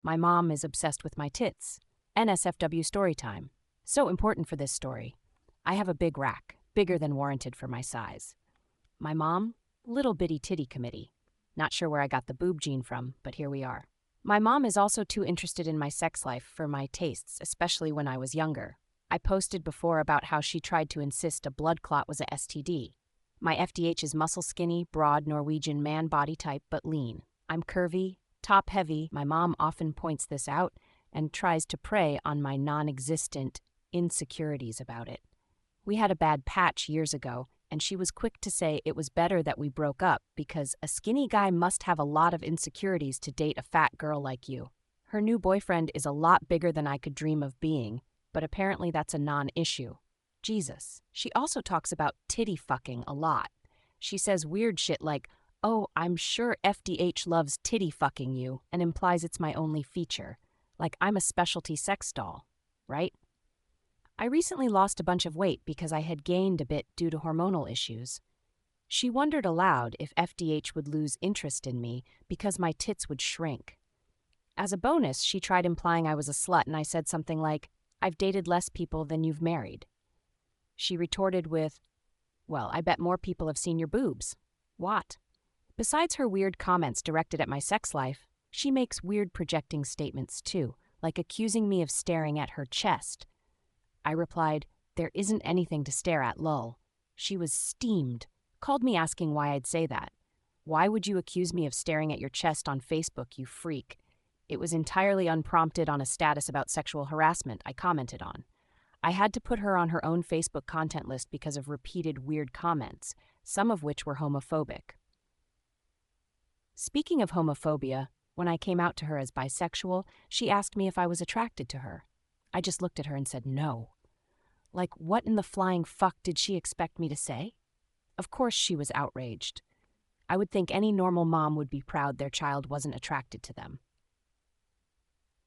My mom is obsessed with my tits. NSFW story time. So important for this story. I have a big rack, bigger than warranted for my size. My mom, little bitty titty committee. Not sure where I got the boob gene from, but here we are. My mom is also too interested in my sex life for my tastes, especially when I was younger. I posted before about how she tried to insist a blood clot was a STD. My FDH is muscle skinny, broad Norwegian man body type, but lean. I'm curvy, top heavy. My mom often points this out and tries to prey on my non-existent insecurities about it. We had a bad patch years ago, and she was quick to say it was better that we broke up because a skinny guy must have a lot of insecurities to date a fat girl like you. Her new boyfriend is a lot bigger than I could dream of being, but apparently that's a non-issue. Jesus. She also talks about titty fucking a lot. She says weird shit like, "Oh, I'm sure FDH loves titty fucking you," and implies it's my only feature. Like I'm a specialty sex doll, right? I recently lost a bunch of weight because I had gained a bit due to hormonal issues. She wondered aloud if FDH would lose interest in me because my tits would shrink. As a bonus, she tried implying I was a slut, and I said something like, "I've dated less people than you've married." She retorted with, "Well, I bet more people have seen your boobs." What? Besides her weird comments directed at my sex life, she makes weird projecting statements too, like accusing me of staring at her chest. I replied, "There isn't anything to stare at, lol." She was steamed, called me asking why I'd say that. "Why would you accuse me of staring at your chest on Facebook, you freak?" It was entirely unprompted on a status about sexual harassment I commented on. I had to put her on her own Facebook content list because of repeated weird comments, some of which were homophobic. Speaking of homophobia, when I came out to her as bisexual, she asked me if I was attracted to her. I just looked at her and said no. Like, what in the flying fuck did she expect me to say? Of course she was outraged. I would think any normal mom would be proud their child wasn't attracted to them.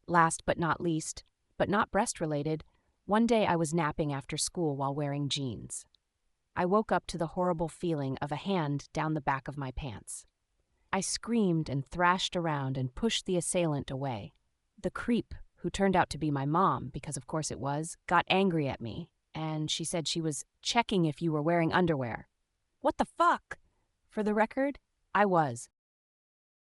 Last but not least, but not breast-related, one day I was napping after school while wearing jeans. I woke up to the horrible feeling of a hand down the back of my pants. I screamed and thrashed around and pushed the assailant away. The creep, who turned out to be my mom, because of course it was, got angry at me, and she said she was checking if you were wearing underwear. What the fuck? For the record, I was.